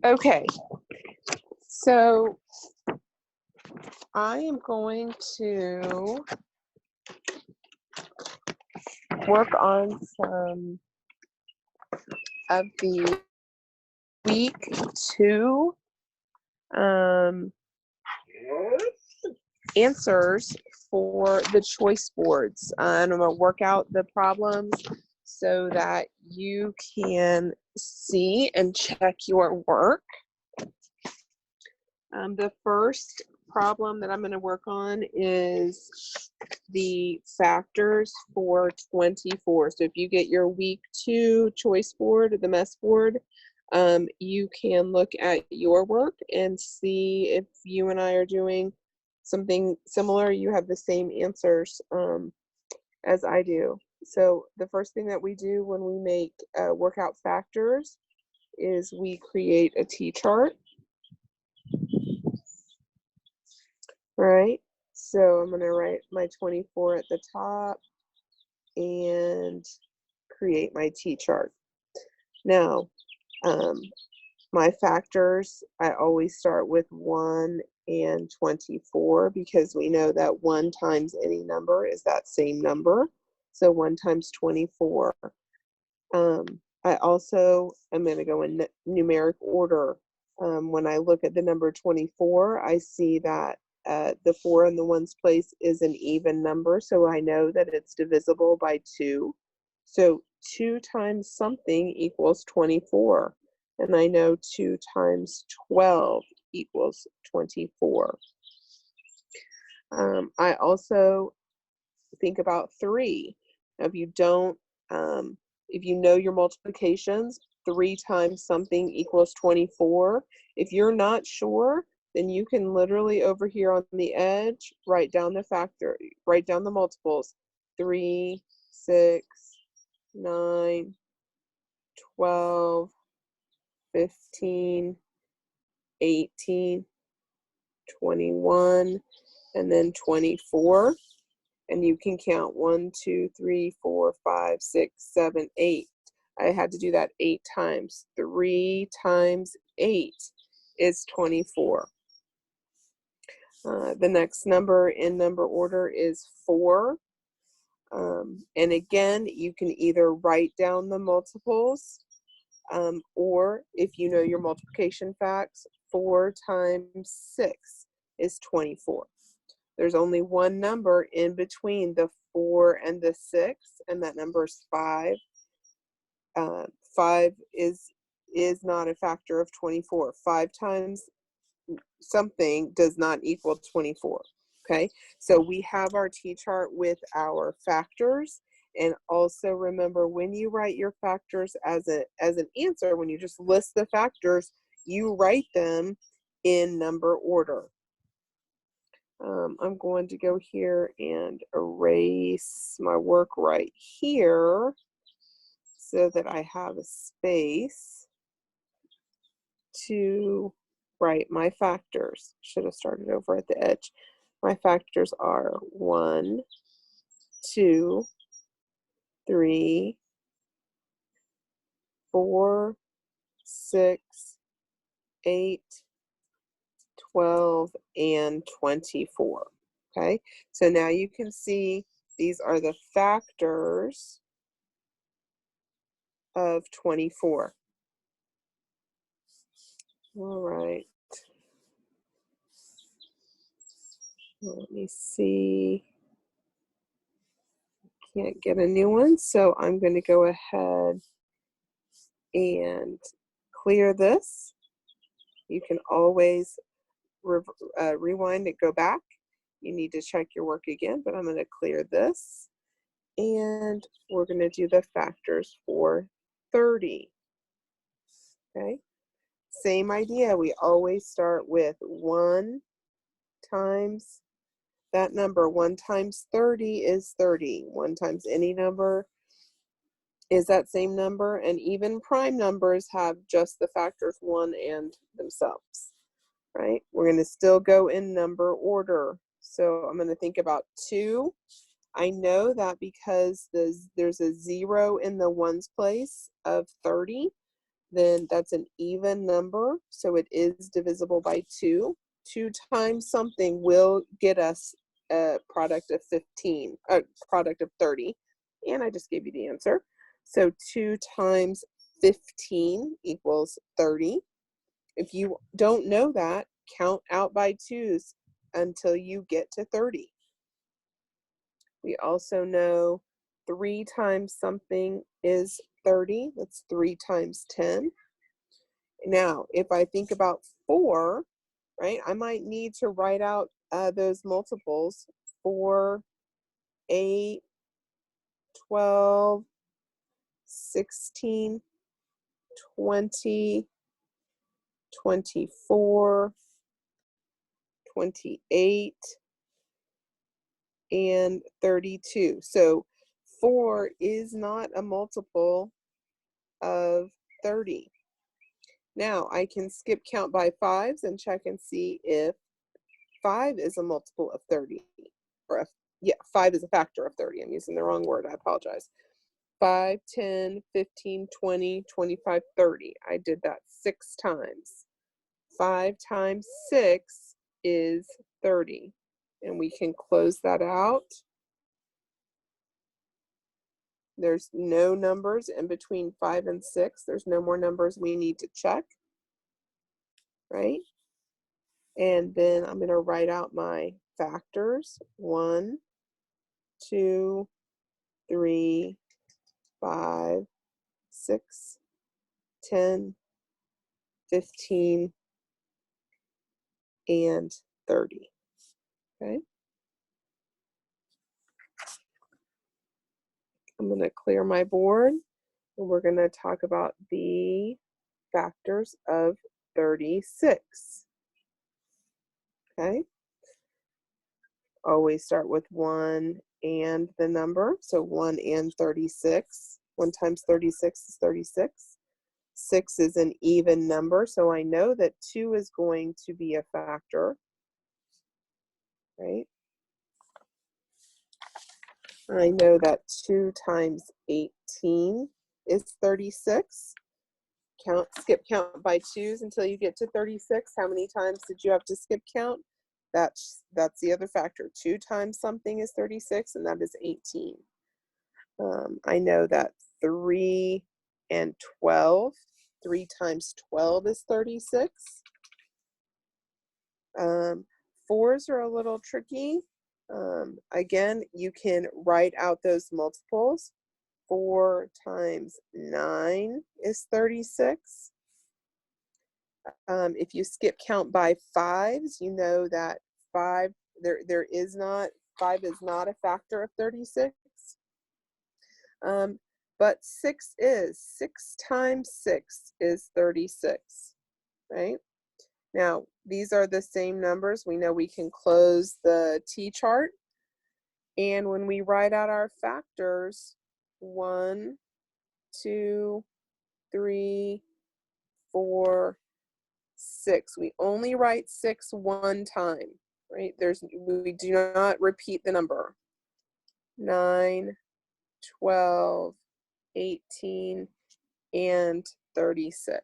Okay, so I am going to work on some of the week 2 answers for the choice boards. And I'm going to work out the problems so that you can see and check your work. The first problem that I'm going to work on is the factors for 24. So if you get your week 2 choice board, the mess board, you can look at your work and see if you and I are doing something similar. You have the same answers as I do. So the first thing that we do when we make workout factors is we create a T-chart. Right, so I'm going to write my 24 at the top and create my T-chart. Now, my factors, I always start with 1 and 24 because we know that 1 times any number is that same number. So 1 times 24. I also am going to go in numeric order. When I look at the number 24, I see that the 4 in the ones place is an even number, so I know that it's divisible by 2. So 2 times something equals 24, and I know 2 times 12 equals 24. I also think about 3. Now, if you know your multiplications, 3 times something equals 24. If you're not sure, then you can literally over here on the edge write down the multiples. 3, 6, 9, 12, 15, 18, 21, and then 24. And you can count 1, 2, 3, 4, 5, 6, 7, 8. I had to do that 8 times. 3 times 8 is 24. The next number in number order is 4. And again, you can either write down the multiples, or if you know your multiplication facts, 4 times 6 is 24. There's only one number in between the 4 and the 6, and that number is 5. 5 is not a factor of 24. 5 times something does not equal 24. Okay, so we have our T-chart with our factors. And also remember, when you write your factors as an answer, when you just list the factors, you write them in number order. I'm going to go here and erase my work right here so that I have a space to write my factors. Should have started over at the edge. My factors are 1, 2, 3, 4, 6, 8, 12, and 24. Okay, so now you can see these are the factors of 24. All right. Let me see. Can't get a new one, so I'm going to go ahead and clear this. You can always rewind and go back. You need to check your work again, but I'm going to clear this. And we're going to do the factors for 30. Okay, same idea. We always start with 1 times that number. 1 times 30 is 30. 1 times any number is that same number, and even prime numbers have just the factors 1 and themselves, right? We're going to still go in number order. So I'm going to think about 2. I know that because there's a 0 in the ones place of 30, then that's an even number, so it is divisible by 2. 2 times something will get us a product of 15, a product of 30, and I just gave you the answer. So 2 times 15 equals 30. If you don't know that, count out by 2s until you get to 30. We also know 3 times something is 30. That's 3 times 10. Now, if I think about 4, right, I might need to write out those multiples: 4, 8, 12, 16, 20, 24, 28, and 32. So 4 is not a multiple of 30. Now I can skip count by 5s and check and see if 5 is a multiple of 30. Or yeah, 5 is a factor of 30. I'm using the wrong word. I apologize. 5, 10, 15, 20, 25, 30. I did that 6 times. 5 times 6 is 30. And we can close that out. There's no numbers in between 5 and 6. There's no more numbers we need to check, right? And then I'm going to write out my factors: 1, 2, 3, 5, 6, 10, 15, and 30. Okay. I'm going to clear my board, and we're going to talk about the factors of 36. Okay. Always start with 1 and the number. So 1 and 36. 1 times 36 is 36. 6 is an even number, so I know that 2 is going to be a factor, right? I know that 2 times 18 is 36. Skip count by 2s until you get to 36. How many times did you have to skip count? That's the other factor. 2 times something is 36, and that is 18. I know that 3 and 12, 3 times 12 is 36. 4s are a little tricky. Again, you can write out those multiples. 4 times 9 is 36. If you skip count by 5s, you know that 5 is not 5 is not a factor of 36. But 6 is. 6 times 6 is 36, right? Now, these are the same numbers. We know we can close the T-chart. And when we write out our factors, 1, 2, 3, 4, 6. We only write 6 one time, right? We do not repeat the number. 9, 12, 18, and 36.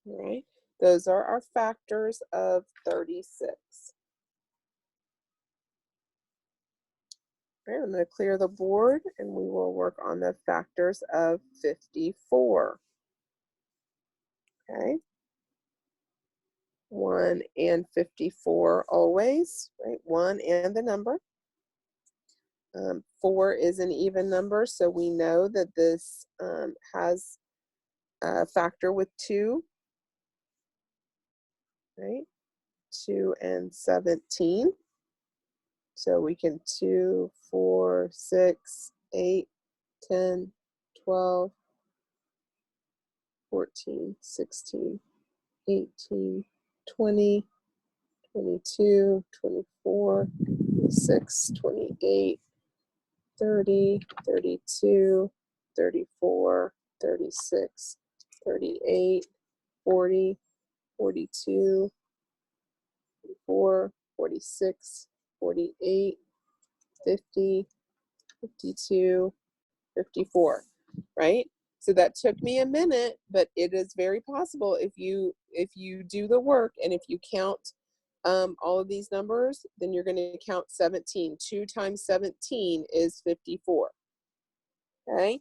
All right? Those are our factors of 36. All right, I'm going to clear the board and we will work on the factors of 54. Okay. 1 and 54 always, right? 1 and the number. 4 is an even number, so we know that this has a factor with 2, right? 2 and 17. So we can 2, 4, 6, 8, 10, 12, 14, 16, 18, 20, 22, 24, 26, 28, 30, 32, 34, 36, 38, 40, 42, 44, 46, 48, 50, 52, 54, right? So that took me a minute, but it is very possible if you do the work and if you count all of these numbers, then you're going to count 17. 2 times 17 is 54. Okay.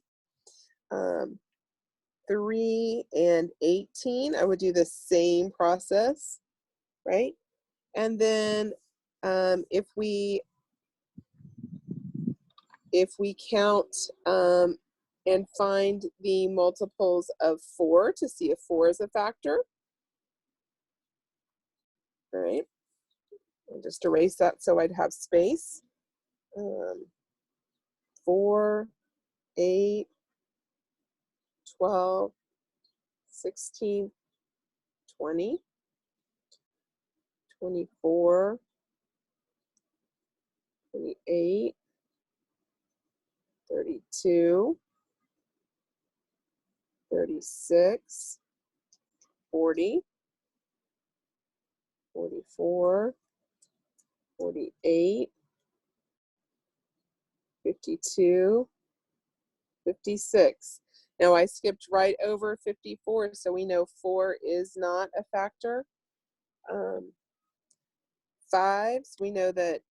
3 and 18, I would do the same process, right? And then if we count and find the multiples of 4 to see if 4 is a factor, all right? I'll just erase that so I'd have space. 4, 8, 12, 16, 20, 24, 28, 32, 36, 40, 44, 48, 52, 56. Now I skipped right over 54, so we know 4 is not a factor. Fives, we know that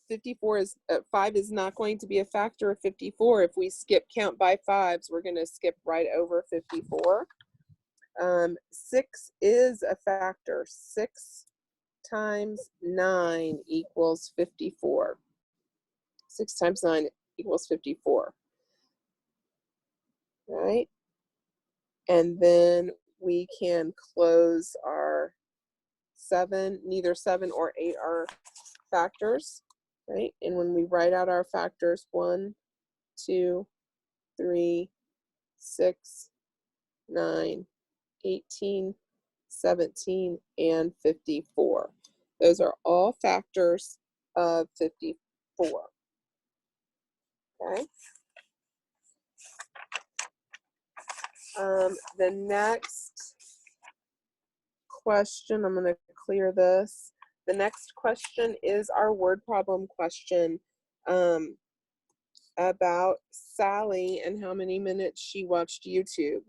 54 is 5 is not going to be a factor of 54. If we skip count by fives, we're going to skip right over 54. 6 is a factor. 6 times 9 equals 54. 6 times 9 equals 54. All right? And then we can close our 7. Neither 7 or 8 are factors, right? And when we write out our factors, 1, 2, 3, 6, 9, 18, 17, and 54. Those are all factors of 54. Okay. The next question, I'm going to clear this. The next question is our word problem question about Sally and how many minutes she watched YouTube.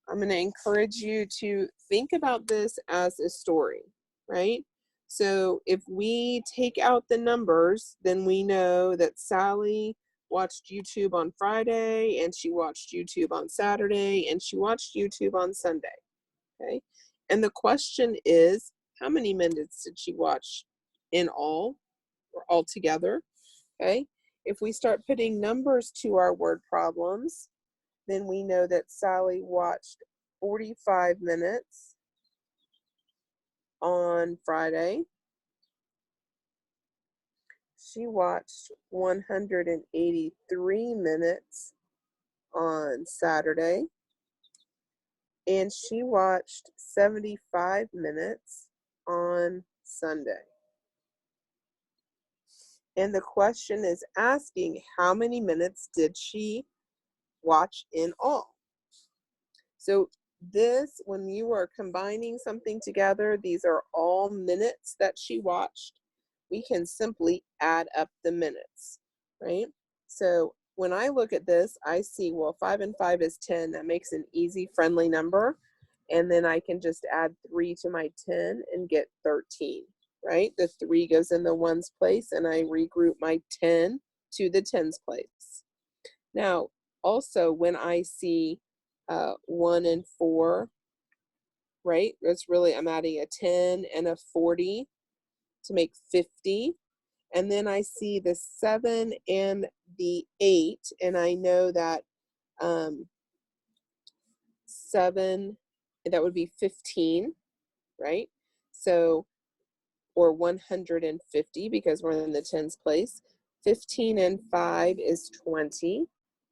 I'm going to encourage you to think about this as a story, right? So if we take out the numbers, then we know that Sally watched YouTube on Friday, and she watched YouTube on Saturday, and she watched YouTube on Sunday, okay? And the question is, how many minutes did she watch in all or altogether, okay? If we start putting numbers to our word problems, then we know that Sally watched 45 minutes on Friday. She watched 183 minutes on Saturday. And she watched 75 minutes on Sunday. And the question is asking, how many minutes did she watch in all? So this, when you are combining something together, these are all minutes that she watched. We can simply add up the minutes, right? So when I look at this, I see, well, 5 and 5 is 10. That makes an easy, friendly number. And then I can just add 3 to my 10 and get 13, right? The 3 goes in the ones place, and I regroup my 10 to the tens place. Now, also, when I see 1 and 4, right? It's really, I'm adding a 10 and a 40 to make 50. And then I see the 7 and the 8, and I know that 7, that would be 15, right? So, or 150 because we're in the tens place. 15 and 5 is 20,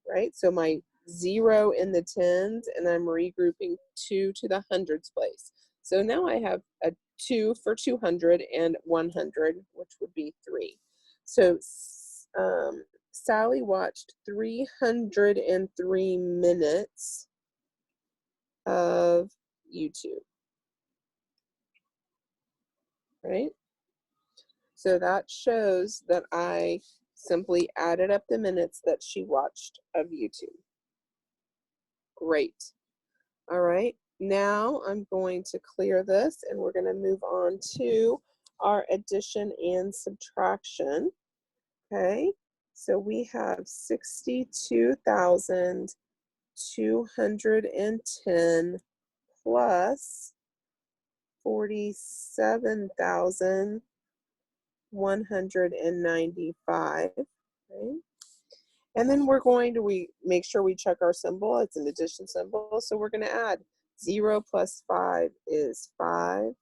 right? So my 0 in the tens, and I'm regrouping 2 to the hundreds place. So now I have a 2 for 200 and 100, which would be 3. So Sally watched 303 minutes of YouTube, right? So that shows that I simply added up the minutes that she watched of YouTube. Great. All right, now I'm going to clear this and we're going to move on to our addition and subtraction. Okay, so we have 62,210 plus 47,195. Okay. And then we're going to make sure we check our symbol. It's an addition symbol. So we're going to add 0 plus 5 is 5.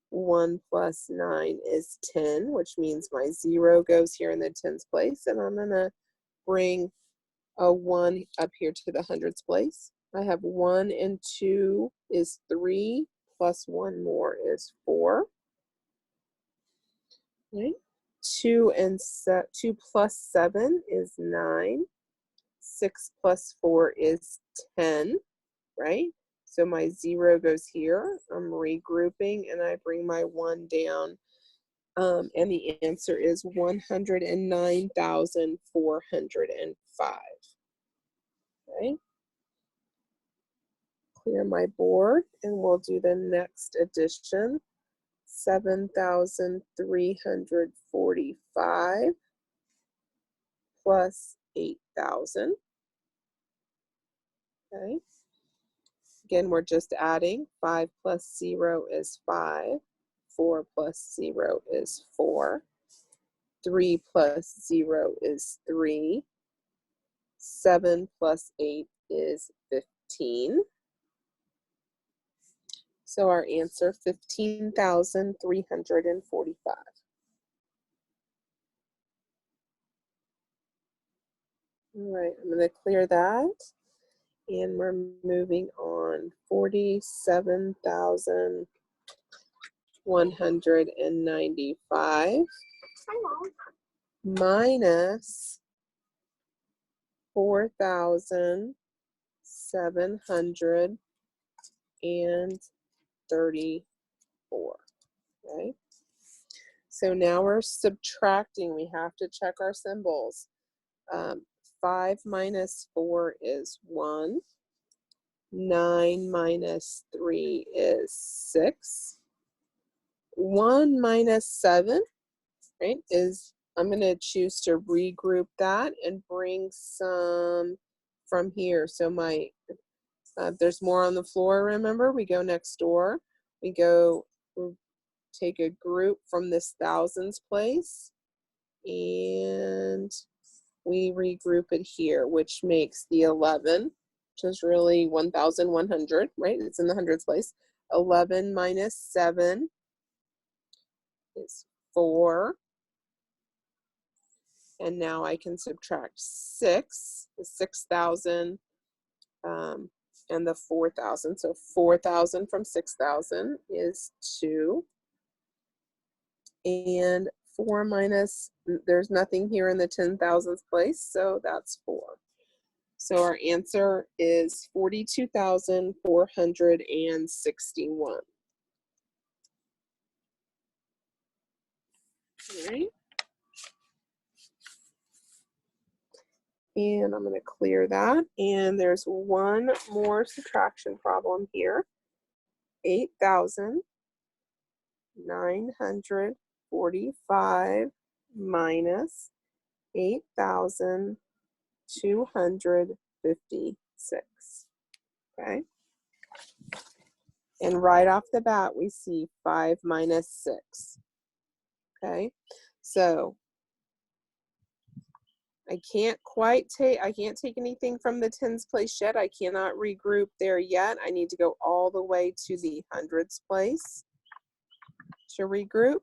1 plus 9 is 10, which means my 0 goes here in the tens place. And I'm going to bring a 1 up here to the hundreds place. I have 1 and 2 is 3, plus 1 more is 4. Okay. 2 plus 7 is 9. 6 plus 4 is 10, right? So my 0 goes here. I'm regrouping and I bring my 1 down. And the answer is 109,405. Okay. Clear my board and we'll do the next addition. 7,345 plus 8,000. Okay. Again, we're just adding. 5 plus 0 is 5. 4 plus 0 is 4. 3 plus 0 is 3. 7 plus 8 is 15. So our answer, 15,345. All right, I'm going to clear that. And we're moving on. 47,195 minus 4,734. Okay. So now we're subtracting. We have to check our symbols. 5 minus 4 is 1. 9 minus 3 is 6. 1 minus 7, right, is, I'm going to choose to regroup that and bring some from here. So my, there's more on the floor, remember? We go next door. We take a group from this thousands place and we regroup it here, which makes the 11, which is really 1,100, right? It's in the hundreds place. 11 minus 7 is 4. And now I can subtract 6, the 6,000, and the 4,000. So 4,000 from 6,000 is 2. And 4 minus, there's nothing here in the 10,000th place, so that's 4. So our answer is 42,461. All right. And I'm going to clear that. And there's one more subtraction problem here. 8,945 minus 8,256. Okay. And right off the bat, we see 5 minus 6. Okay. So I can't take anything from the tens place yet. I cannot regroup there yet. I need to go all the way to the hundreds place to regroup.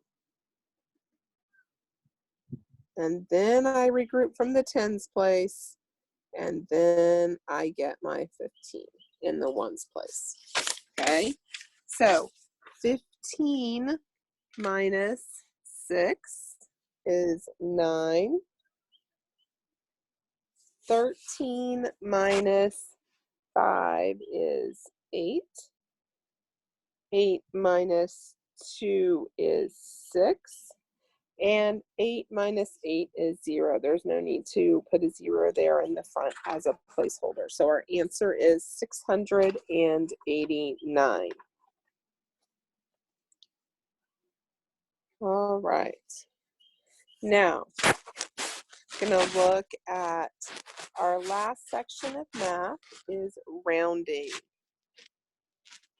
And then I regroup from the tens place. And then I get my 15 in the ones place. Okay. So 15 minus 6 is 9. 13 minus 5 is 8. 8 minus 2 is 6. And 8 minus 8 is 0. There's no need to put a 0 there in the front as a placeholder. So our answer is 689. All right. Now, I'm going to look at our last section of math is rounding.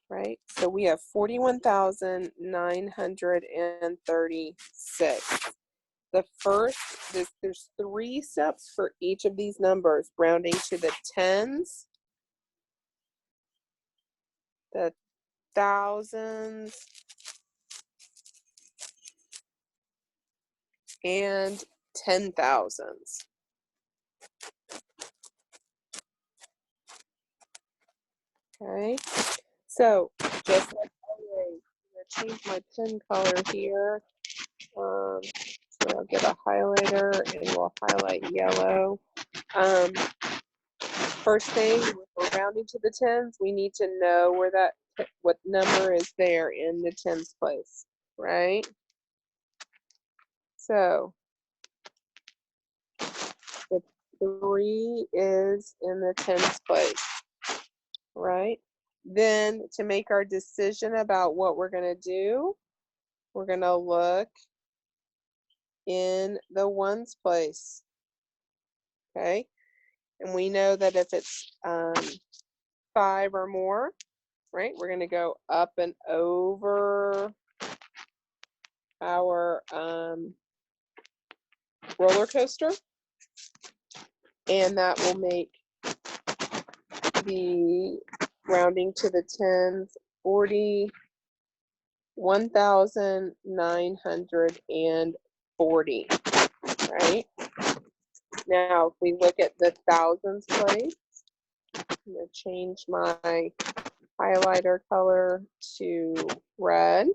Right? So we have 41,936. The first, there's 3 steps for each of these numbers, rounding to the tens, the thousands, and 10,000s. Okay, so just like always, I'm going to change my pen color here. So I'll get a highlighter and we'll highlight yellow. First thing, if we're rounding to the tens, we need to know where what number is there in the tens place, right? So the 3 is in the tens place, right? Then to make our decision about what we're going to do, we're going to look in the ones place, okay? And we know that if it's 5 or more, right, we're going to go up and over our roller coaster, and that will make the rounding to the tens 41,940, right? Now, if we look at the thousands place, I'm going to change my highlighter color to red.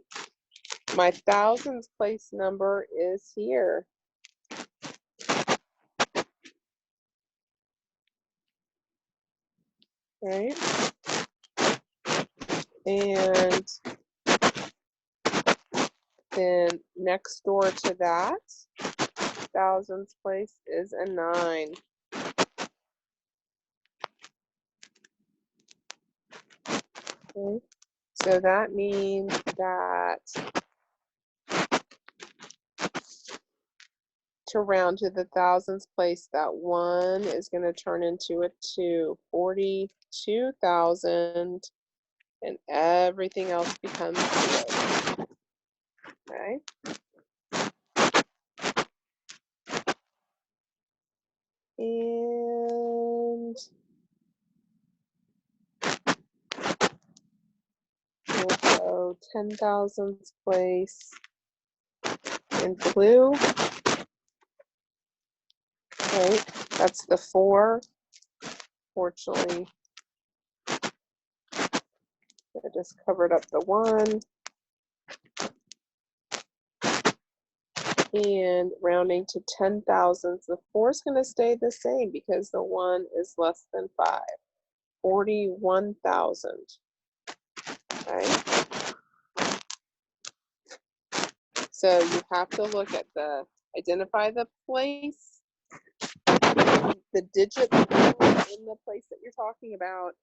My thousands place number is here. Right? And then next door to that, thousands place is a 9. Okay. So that means that to round to the thousands place, that 1 is going to turn into a 2. 42,000, and everything else becomes 0. Okay. And we'll go 10,000s place in blue. Okay, that's the 4. Fortunately, I just covered up the 1. And rounding to 10,000s, the 4 is going to stay the same because the 1 is less than 5. 41,000. Okay. So you have to look at identify the place, the digit in the place that you're talking about.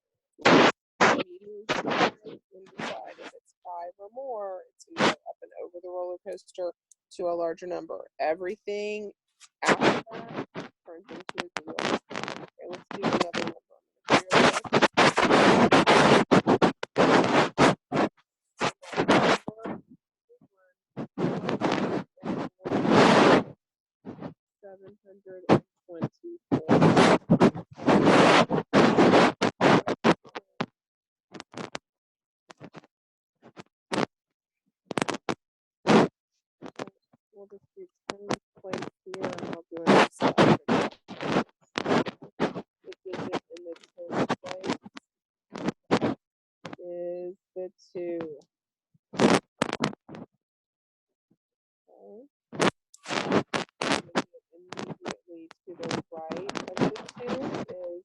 Immediately and decide if it's 5 or more, it's going to go up and over the roller coaster to a larger number. Everything after that turns into a 0. Okay, let's do another number. 724. We'll just do 10 place here, and I'll do an extra. The digit in the 10 place is the 2. Okay. Immediately to the right of the 2 is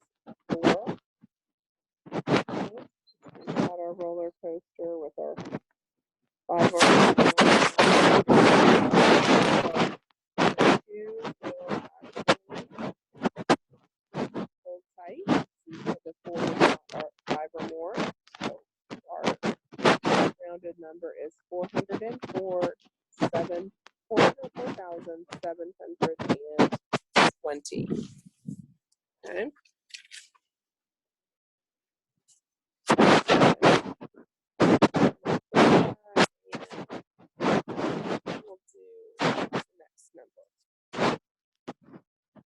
4. Okay. We got our roller coaster with our 5 or rounded number is 404,720. Okay. We'll do the next number.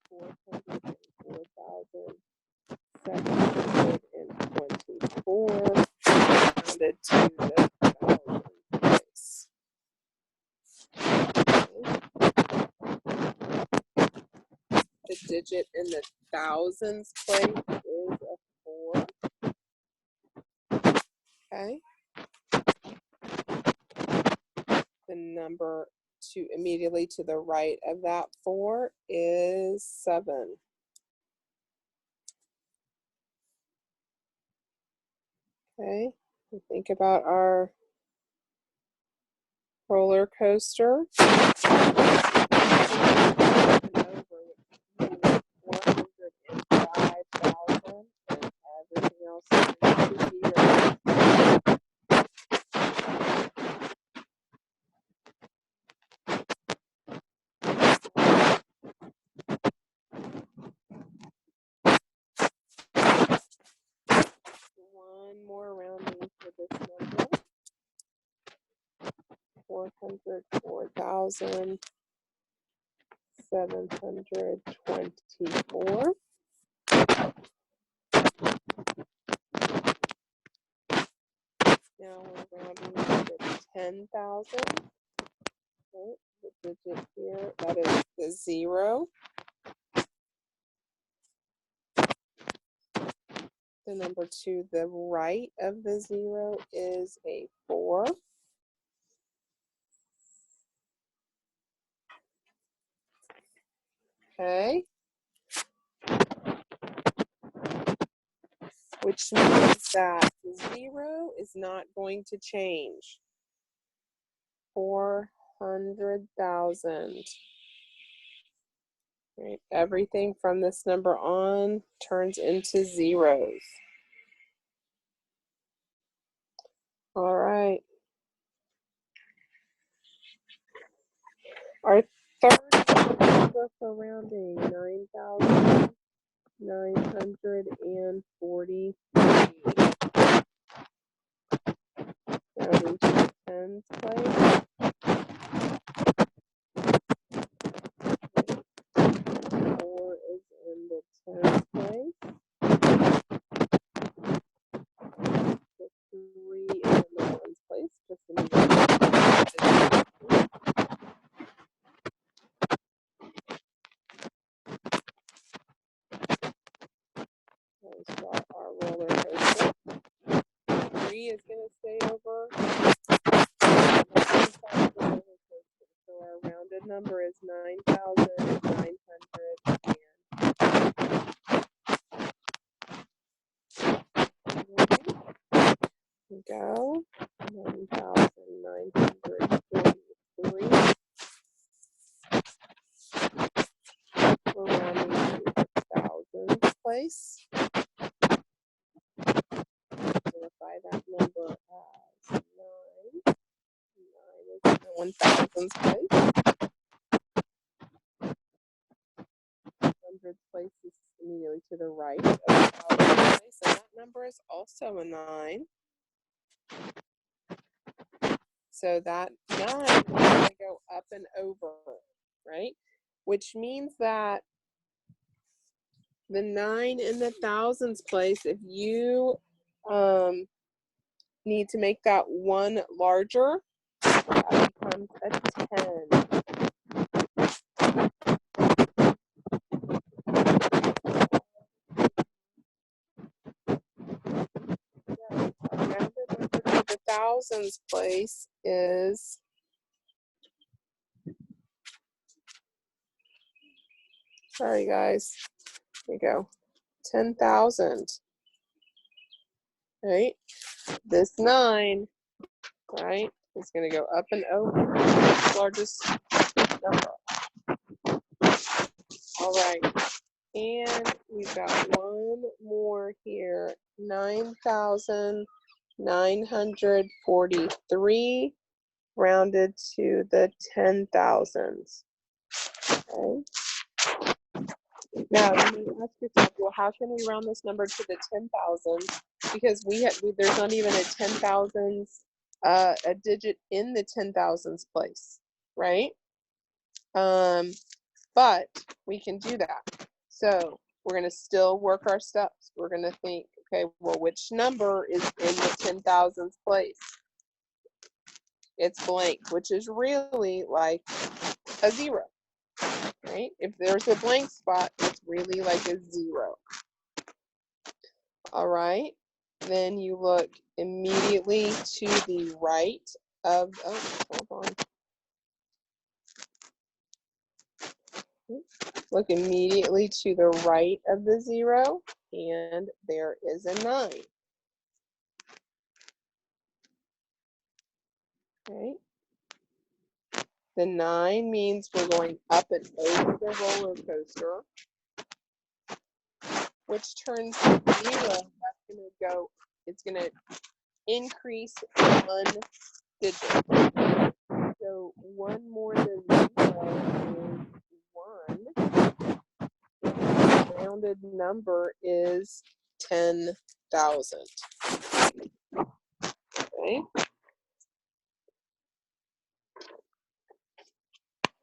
404,724 rounded to the thousand place. The digit in the thousands place is a 4. Okay. The number immediately to the right of that 4 is 7. Okay. Think about our roller coaster. 105,000 and everything else is 0. One more rounding for this number. 404,724. Now we're rounding to 10,000. Okay, the digit here, that is the 0. The number to the right of the 0 is a 4. Okay. Which means that the 0 is not going to change. 400,000. Right. Everything from this number on turns into zeros. All right. Our third number for rounding, 9,943. Rounding to the tens place. 4 is in the tens place. The 3 is in the ones place. Just in the let's draw our roller coaster. 3 is going to stay over. So our rounded number is 9,900. Go 9,943. We're rounding to the thousands place. Identify that number as 9. 9 is in the 1,000s place. Hundreds place is immediately to the right of the thousands place, and that number is also a 9. So that 9 is going to go up and over, right? Which means that the 9 in the thousands place, if you need to make that 1 larger, that becomes a 10. The thousands place is sorry guys, here we go, 10,000, right? This 9, right, is going to go up and over the largest number. All right, and we've got one more here, 9,000. 943 rounded to the 10,000s. Okay. Now you may ask yourself, well, how can we round this number to the 10,000s? Because there's not even a 10,000s, a digit in the 10,000s place, right? But we can do that. So we're going to still work our steps. We're going to think, okay, well, which number is in the 10,000s place? It's blank, which is really like a 0, right? If there's a blank spot, it's really like a 0. All right. Then you look immediately to the right of, oh, hold on. Look immediately to the right of the 0, and there is a 9. Okay. The 9 means we're going up and over the roller coaster, which turns to 0. That's going to go, it's going to increase 1 digit. So 1 more than 0 is 1. The rounded number is 10,000. Okay.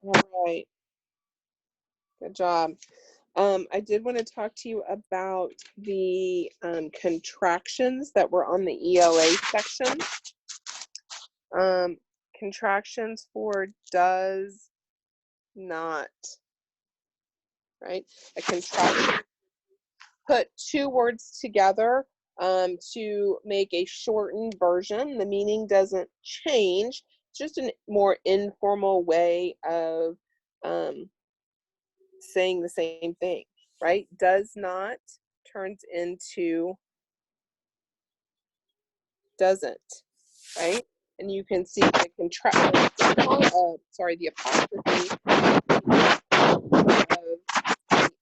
All right. Good job. I did want to talk to you about the contractions that were on the ELA section. Contractions for does not, right? A contraction, put 2 words together to make a shortened version. The meaning doesn't change. It's just a more informal way of saying the same thing, right? Does not turns into doesn't, right? And you can see the the apostrophe of the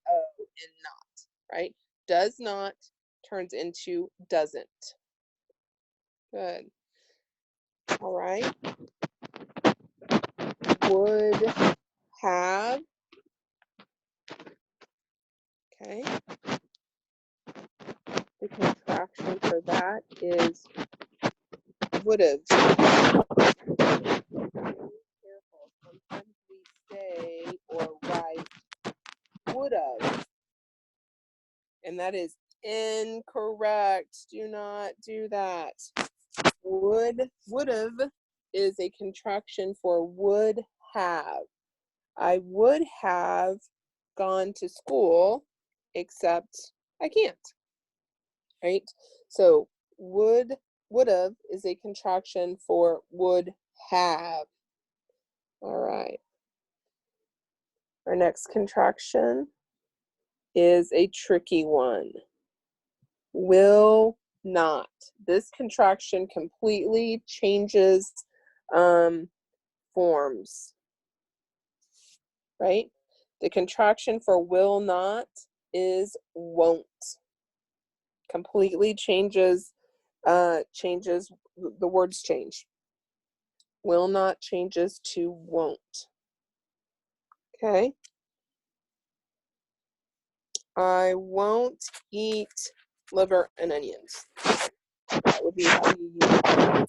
O in not, right? Does not turns into doesn't. Good. All right. Would have. Okay. The contraction for that is would have. Careful. Sometimes we say or write would have, and that is incorrect. Do not do that. Would have is a contraction for would have. I would have gone to school, except I can't, right? So would have is a contraction for would have. All right. Our next contraction is a tricky one. Will not. This contraction completely changes forms, right? The contraction for will not is won't. Completely changes, the words change. Will not changes to won't. Okay. I won't eat liver and onions. That would be how you use it.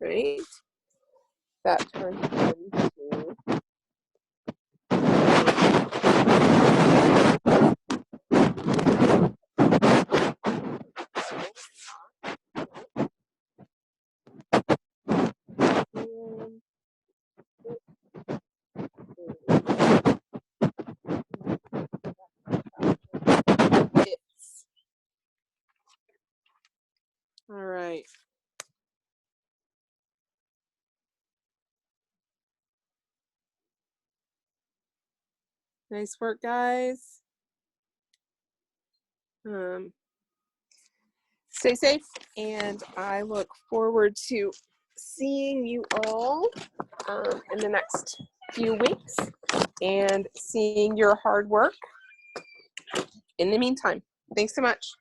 Right? That turns into it's. All right. Nice work, guys. Stay safe, and I look forward to seeing you all in the next few weeks and seeing your hard work in the meantime. Thanks so much.